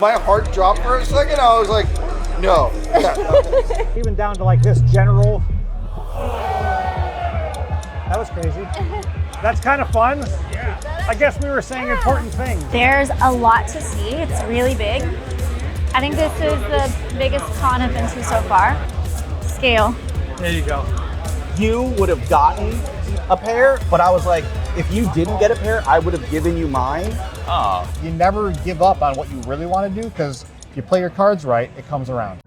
My heart dropped for a second. I was like, no. Yeah. Even down to like this general. That was crazy. That's kind of fun. Yeah. I guess we were saying important things. There's a lot to see. It's really big. I think this is the biggest con I've been to so far. Scale. There you go. You would have gotten a pair, but I was like, if you didn't get a pair, I would have given you mine. Oh. You never give up on what you really want to do, because if you play your cards right, it comes around.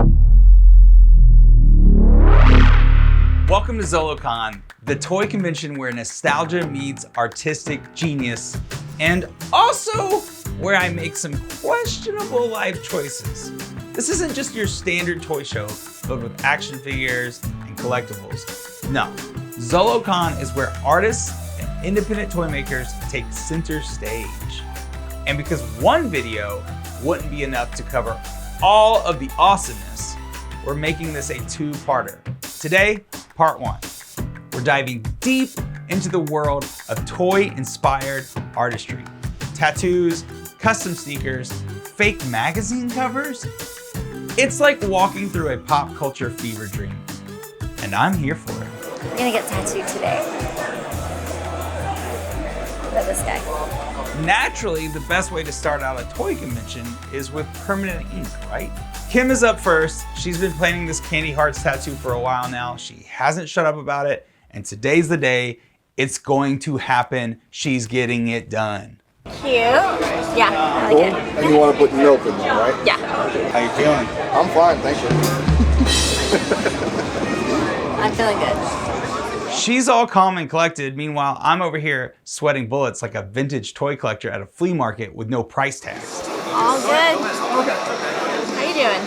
Welcome to Zolocon, the toy convention where nostalgia meets artistic genius, and also where I make some questionable life choices. This isn't just your standard toy show filled with action figures and collectibles. No, Zolocon is where artists and independent toy makers take center stage. And because one video wouldn't be enough to cover all of the awesomeness, we're making this a two-parter. Today, part one. We're diving deep into the world of toy-inspired artistry. Tattoos, custom sneakers, fake magazine covers. It's like walking through a pop culture fever dream. And I'm here for it. We're gonna get tattooed today. By this guy. Naturally, the best way to start out a toy convention is with permanent ink, right? Kim is up first. She's been planning this Candy Hearts tattoo for a while now. She hasn't shut up about it, and today's the day. It's going to happen. She's getting it done. Cute. Yeah, I like it. And you want to put milk in there, right? Yeah. How you feeling? I'm fine, thank you. I'm feeling good. She's all calm and collected. Meanwhile, I'm over here sweating bullets like a vintage toy collector at a flea market with no price tags. All good. How you doing?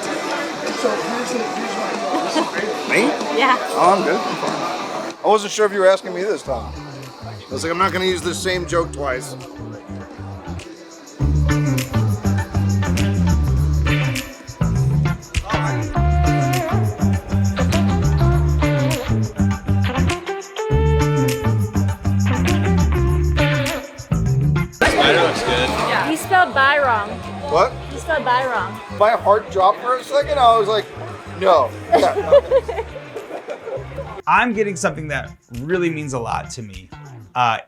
Me? Yeah. Oh, I'm good. I'm fine. I wasn't sure if you were asking me this time. I was like, I'm not going to use this same joke twice. You spelled buy wrong. What? You spelled buy wrong. My heart dropped for a second. I was like, no. Yeah. I'm getting something that really means a lot to me.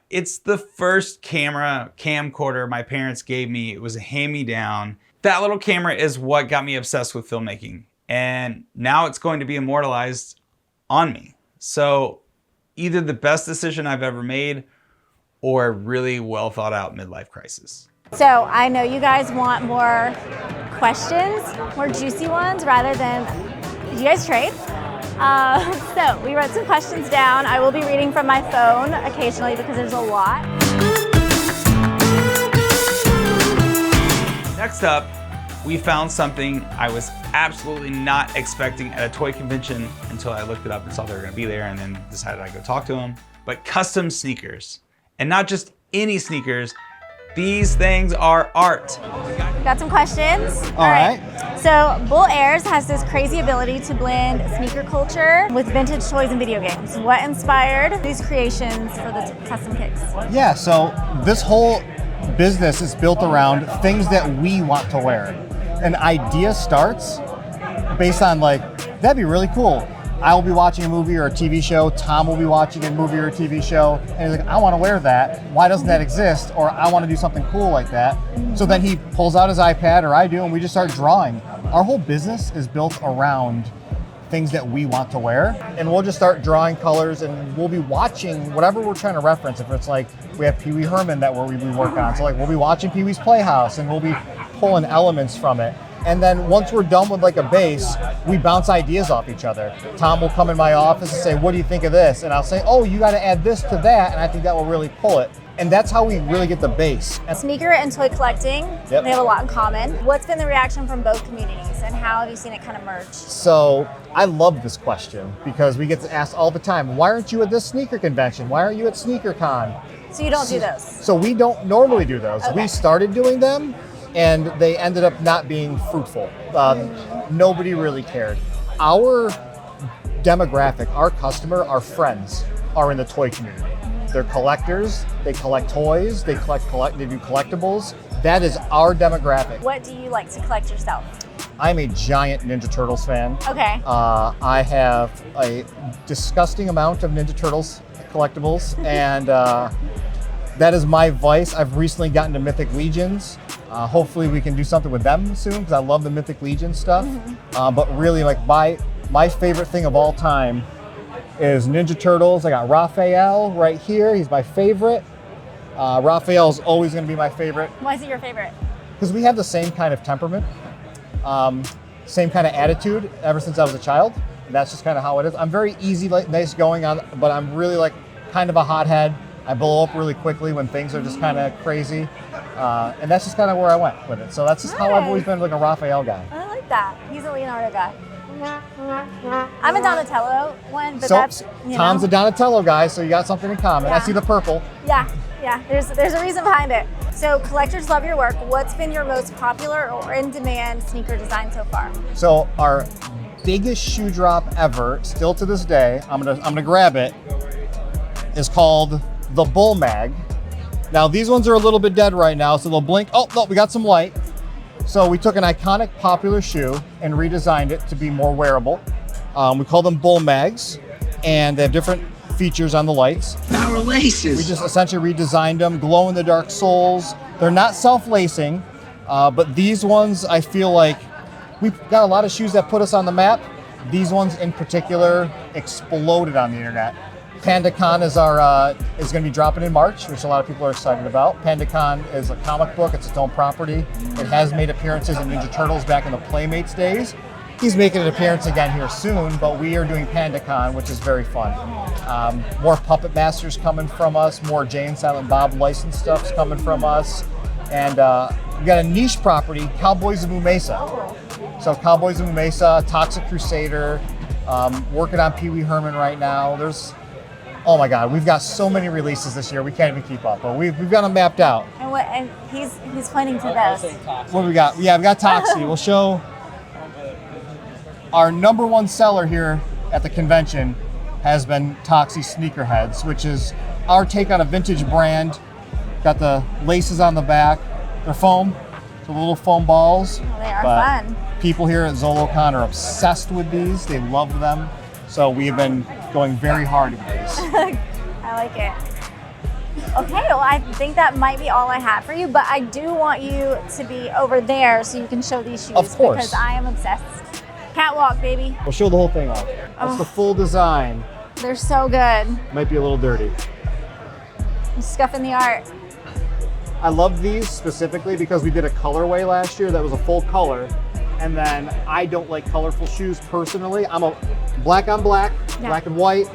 It's the first camcorder my parents gave me. It was a hand-me-down. That little camera is what got me obsessed with filmmaking. And now it's going to be immortalized on me. So either the best decision I've ever made or a really well thought out midlife crisis. So I know you guys want more questions, more juicy ones rather than, you guys trade? So we wrote some questions down. I will be reading from my phone occasionally because there's a lot. Next up, we found something I was absolutely not expecting at a toy convention until I looked it up and saw they were gonna be there and then decided I'd go talk to them. But custom sneakers. And not just any sneakers, these things are art. Got some questions? All right. So Bull Airs has this crazy ability to blend sneaker culture with vintage toys and video games. What inspired these creations for the custom kicks? Yeah, so this whole business is built around things that we want to wear. An idea starts based on like, that'd be really cool. I will be watching a movie or a TV show, Tom will be watching a movie or a TV show, and he's like, I want to wear that. Why doesn't that exist? Or I want to do something cool like that. So then he pulls out his iPad, or I do, and we just start drawing. Our whole business is built around things that we want to wear, and we'll just start drawing colors, and we'll be watching whatever we're trying to reference. If it's like, we have Pee Wee Herman that we work on, so like we'll be watching Pee Wee's Playhouse, and we'll be pulling elements from it. And then once we're done with like a base, we bounce ideas off each other. Tom will come in my office and say, what do you think of this? And I'll say, oh, you got to add this to that, and I think that will really pull it. And that's how we really get the base. Sneaker and toy collecting, Yep. They have a lot in common. What's been the reaction from both communities, and how have you seen it kind of merge? So I love this question because we get asked all the time, why aren't you at this sneaker convention? Why aren't you at SneakerCon? So you don't do those? So we don't normally do those. Okay. We started doing them, and they ended up not being fruitful. Nobody really cared. Our demographic, our customer, our friends are in the toy community. They're collectors, they collect toys, they do collectibles, That is our demographic. What do you like to collect yourself? I'm a giant Ninja Turtles fan. Okay. I have a disgusting amount of Ninja Turtles collectibles, and that is my vice. I've recently gotten to Mythic Legions. Hopefully we can do something with them soon, because I love the Mythic Legion stuff. But really, like my favorite thing of all time is Ninja Turtles. I got Raphael right here. He's my favorite. Raphael is always going to be my favorite. Why is it your favorite? Because we have the same kind of temperament, same kind of attitude ever since I was a child. That's just kind of how it is. I'm very easy, like nice going on, but I'm really like kind of a hothead. I blow up really quickly when things are just kind of crazy. And that's just kind of where I went with it. So that's just how I've always been, like a Raphael guy. I like that. He's a Leonardo guy. I'm a Donatello one, but So that's, Tom's a Donatello guy, so you got something in common. I Yeah. see the purple. Yeah. There's a reason behind it. So collectors love your work. What's been your most popular or in-demand sneaker design so far? So our biggest shoe drop ever, still to this day, I'm gonna grab it, is called the Bull Mag. Now these ones are a little bit dead right now, so they'll blink. Oh no, we got some light. So we took an iconic popular shoe and redesigned it to be more wearable. We call them Bull Mags, and they have different features on the lights. Power laces. We just essentially redesigned them, glow-in-the-dark soles. They're not self-lacing, but these ones, I feel like, we've got a lot of shoes that put us on the map. These ones in particular exploded on the internet. PandaCon is going to be dropping in March, which a lot of people are excited about. PandaCon is a comic book. It's its own property. It has made appearances in Ninja Turtles back in the Playmates days. He's making an appearance again here soon, but we are doing PandaCon, which is very fun. More Puppet Masters coming from us, more Jay and Silent Bob licensed stuff's coming from us. And we got a niche property, Cowboys of Moo Mesa. So Cowboys of Moo Mesa, Toxic Crusader, working on Pee Wee Herman right now. Oh my God, we've got so many releases this year, we can't even keep up, but we've got them mapped out. And he's pointing to those. What do we got? Yeah, we got Toxie. We'll show our #1 seller here at the convention has been Toxie Sneakerheads, which is our take on a vintage brand. Got the laces on the back. They're foam, so little foam balls. They are but fun. People here at Zolocon are obsessed with these. They love them. So we've been going very hard with these. I like it. Okay, well, I think that might be all I have for you, but I do want you to be over there so you can show these shoes. Of course. Because I am obsessed. Catwalk, baby. We'll show the whole thing off. That's the full design. They're so good. Might be a little dirty. I'm scuffing the art. I love these specifically because we did a colorway last year that was a full color. And then I don't like colorful shoes personally. I'm a black on black, black and white.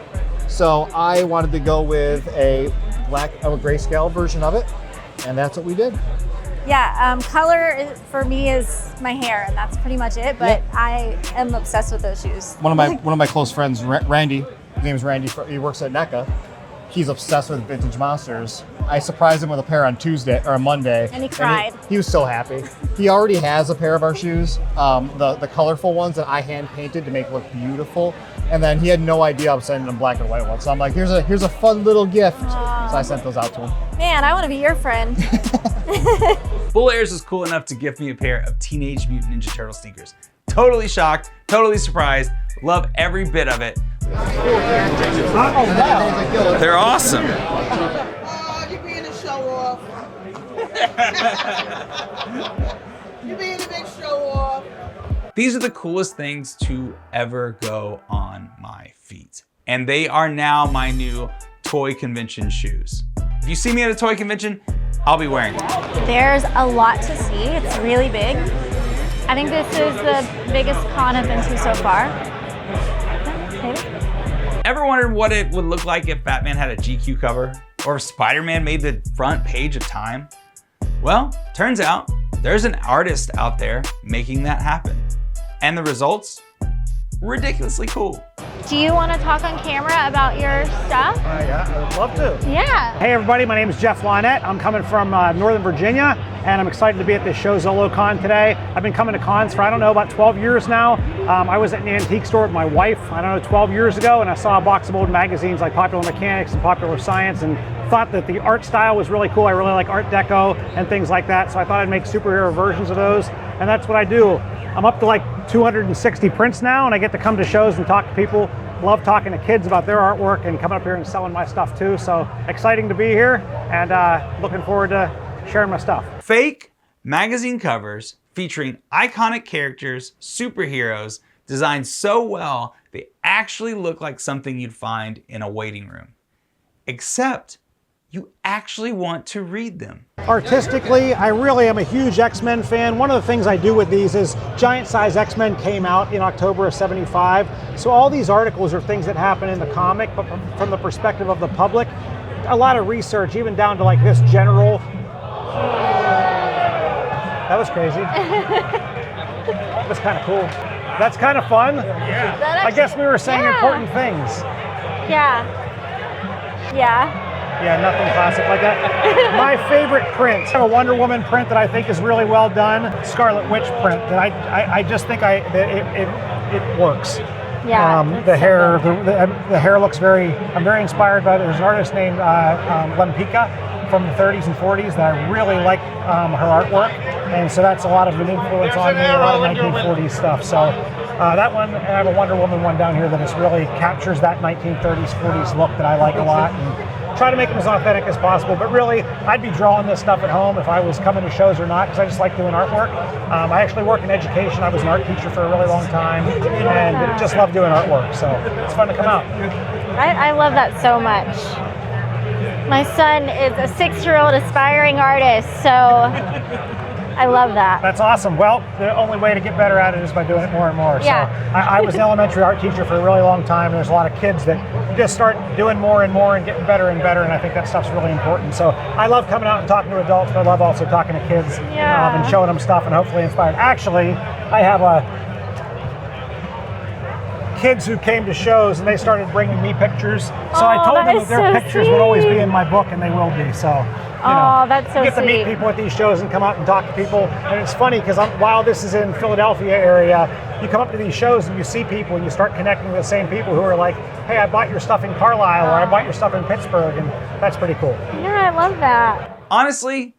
So I wanted to go with a grayscale version of it. And that's what we did. Yeah, color for me is my hair, and that's pretty much it. But I am obsessed with those shoes. One of my close friends, Randy, his name's Randy, he works at NECA. He's obsessed with vintage monsters. I surprised him with a pair on Tuesday or Monday. And he cried. He was so happy. He already has a pair of our shoes, the colorful ones that I hand painted to make look beautiful. And then he had no idea I was sending him black and white ones. So I'm like, here's a fun little gift. Aww. So I sent those out to him. Man, I want to be your friend. Bull Airs was cool enough to gift me a pair of Teenage Mutant Ninja Turtle sneakers. Totally shocked, totally surprised, love every bit of it. They're awesome. Oh, you're being a show off. You're being a big show off. These are the coolest things to ever go on my feet. And they are now my new toy convention shoes. If you see me at a toy convention, I'll be wearing them. There's a lot to see. It's really big. I think this is the biggest con I've been to so far. Maybe? Ever wondered what it would look like if Batman had a GQ cover? Or if Spider-Man made the front page of Time? Well, turns out there's an artist out there making that happen. And the results? Ridiculously cool. Do you want to talk on camera about your stuff? Yeah, I would love to. Yeah. Hey everybody, my name is Jeff Lonette. I'm coming from Northern Virginia, and I'm excited to be at this show, Zolocon, today. I've been coming to cons for, I don't know, about 12 years now. I was at an antique store with my wife, I don't know, 12 years ago, and I saw a box of old magazines like Popular Mechanics and Popular Science, and thought that the art style was really cool. I really like Art Deco and things like that, so I thought I'd make superhero versions of those, and that's what I do. I'm up to like 260 prints now, and I get to come to shows and talk to people. Love talking to kids about their artwork and coming up here and selling my stuff too, so exciting to be here, and looking forward to sharing my stuff. Fake magazine covers featuring iconic characters, superheroes, designed so well they actually look like something you'd find in a waiting room. Except you actually want to read them. Artistically, I really am a huge X-Men fan. One of the things I do with these is giant size X-Men came out in October of '75. So all these articles are things that happen in the comic, but from the perspective of the public, a lot of research, even down to like this general. That was crazy. That was kind of cool. That's kind of fun. Yeah. I guess we were saying important things. Yeah. Yeah. Yeah, nothing classic like that. My favorite print, I have a Wonder Woman print that I think is really well done. Scarlet Witch print that I just think that it works. Yeah. The hair, the hair looks very. I'm very inspired by. There's an artist named Lempicka from the 30s and 40s that I really like her artwork, and so that's a lot of an influence on me. A lot of 1940s stuff. So that one, and I have a Wonder Woman one down here that just really captures that 1930s, 40s look that I like a lot. And try to make them as authentic as possible, but really, I'd be drawing this stuff at home if I was coming to shows or not, because I just like doing artwork. I actually work in education. I was an art teacher for a really long time, and just love doing artwork, so it's fun to come out. I love that so much. My son is a 6-year-old aspiring artist, so I love that. That's awesome. Well, the only way to get better at it is by doing it more and more. Yeah. So I was an elementary art teacher for a really long time. There's a lot of kids that just start doing more and more and getting better and better, and I think that stuff's really important. So I love coming out and talking to adults, but I love also talking to kids and showing them stuff and hopefully inspiring. Actually, I have kids who came to shows and they started bringing me pictures. So I told them that their pictures would always be in my book, and they will be. So. That's so you get to meet people at these shows and come out and talk to people, and it's funny because while this is in Philadelphia area, you come up to these shows and you see people and you start connecting with the same people who are like, hey, I bought your stuff in Carlisle, or I bought your stuff in Pittsburgh, and that's pretty cool. Yeah, I love that. Honestly,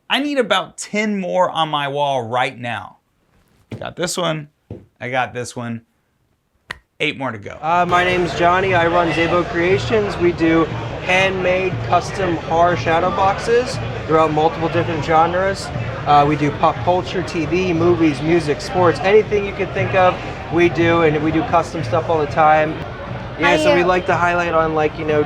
I need about 10 more on my wall right now. Got this one, I got this one, 8 more to go. My name's Johnny. I run Zabo Creations. We do handmade custom horror shadow boxes throughout multiple different genres. We do pop culture, TV, movies, music, sports, anything you can think of, we do, and we do custom stuff all the time. Yeah, so we like to highlight on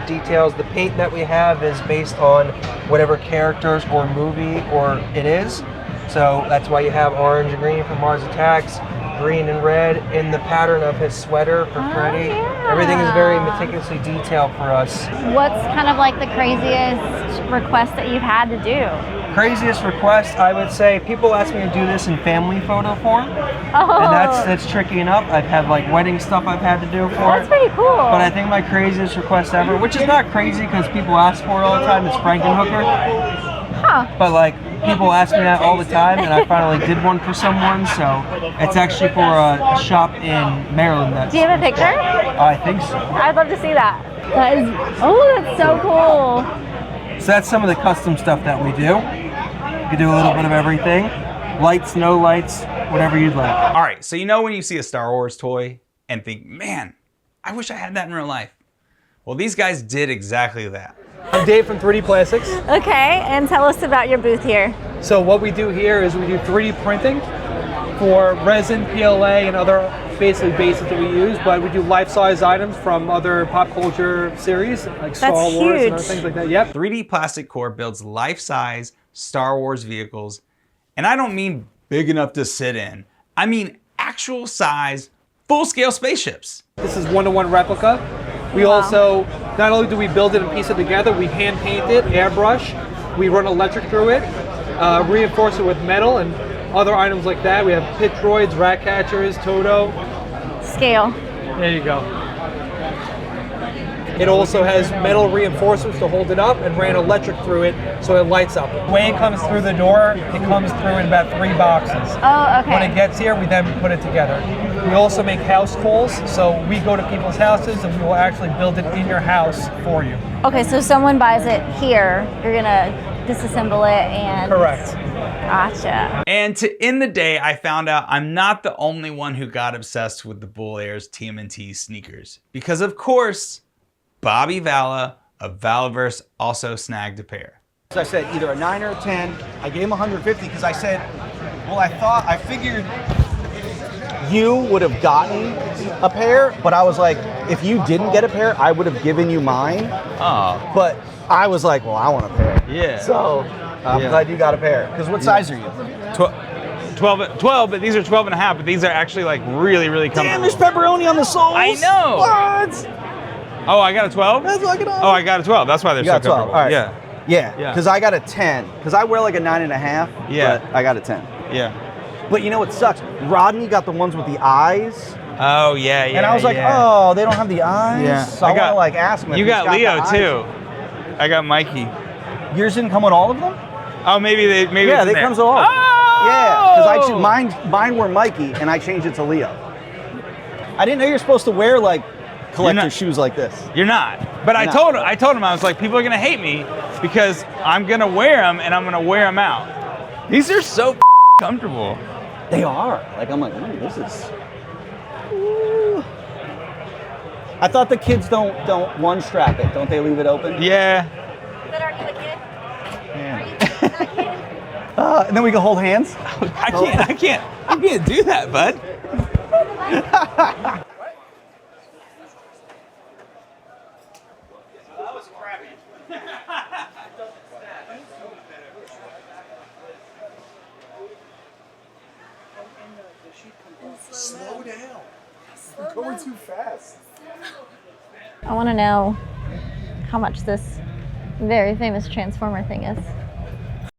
details. The paint that we have is based on whatever characters or movie or it is. So that's why you have orange and green for Mars Attacks, green and red in the pattern of his sweater for Freddy. Yeah. Everything is very meticulously detailed for us. What's kind of like the craziest request that you've had to do? Craziest request, I would say, people ask me to do this in family photo form. Oh. And that's tricky enough. I've had like wedding stuff I've had to do for That's it. pretty cool. But I think my craziest request ever, which is not crazy because people ask for it all the time, is Frankenhooker. Huh. But like people ask me that all the time, and I finally did one for someone. So it's actually for a shop in Maryland. Do you have a picture? I think so. I'd love to see that. That's so cool. So that's some of the custom stuff that we do. You can do a little bit of everything. Lights, no lights, whatever you'd like. All right, so you know when you see a Star Wars toy and think, man, I wish I had that in real life. Well, these guys did exactly that. I'm Dave from 3D Plastics. Okay, and tell us about your booth here. So what we do here is we do 3D printing for resin, PLA, and other basically bases that we use, but we do life-size items from other pop culture series like Star Wars and other things like that. Yep. 3D Plastic Core builds life-size Star Wars vehicles, and I don't mean big enough to sit in. I mean actual size, full-scale spaceships. This is one-to-one replica. We also, not only do we build it and piece it together, we hand paint it, airbrush, we run electric through it, reinforce it with metal and other items like that. We have pit droids, rat catchers, Toto. Scale. There you go. It also has metal reinforcements to hold it up and ran electric through it so it lights up. The way it comes through the door, it comes through in about 3 boxes. Oh, okay. When it gets here, we then put it together. We also make house calls, so we go to people's houses and we will actually build it in your house for you. Okay, so someone buys it here, you're gonna disassemble it and... Correct. Gotcha. And to end the day, I found out I'm not the only one who got obsessed with the Bull Airs TMNT sneakers. Because of course, Bobby Valla of Valaverse also snagged a pair. So I said either a 9 or a 10. I gave him 150 because I said, well, I figured you would have gotten a pair, but I was like, if you didn't get a pair, I would have given you mine. Oh. But I was like, well, I want a pair. Yeah. So I'm glad you got a pair. Because what size are you? 12, but these are 12 and a half, but these are actually like really, really comfortable. Damn, there's pepperoni on the soles. I know. What? Oh, I got a 12? That's like Oh, I got a 12. That's why they're You so got 12. comfortable. All right. Yeah. Yeah, because I got a 10. Because I wear like a 9.5. Yeah. But I got a 10. Yeah. But you know what sucks? Rodney got the ones with the eyes. Oh, yeah, yeah. And I was like, oh, they don't have the eyes? Yeah. So I want to like ask him if You he's got Leo the eyes. too. I got Mikey. Yours didn't come with all of them? Oh, maybe Yeah, it's they there. comes with all of them. Oh! Yeah, because mine were Mikey and I changed it to Leo. I didn't know you're supposed to wear like collector shoes like this. You're not. But I told him, I was like, people are gonna hate me because I'm gonna wear them and I'm gonna wear them out. These are so comfortable. They are. Like, I'm like, ooh, this is. Ooh. I thought the kids don't one strap it. Don't they leave it open? Yeah. But are you a kid? And then we can hold hands. I can't do that, bud. Slow down. You're going too fast. I want to know how much this very famous Transformer thing is.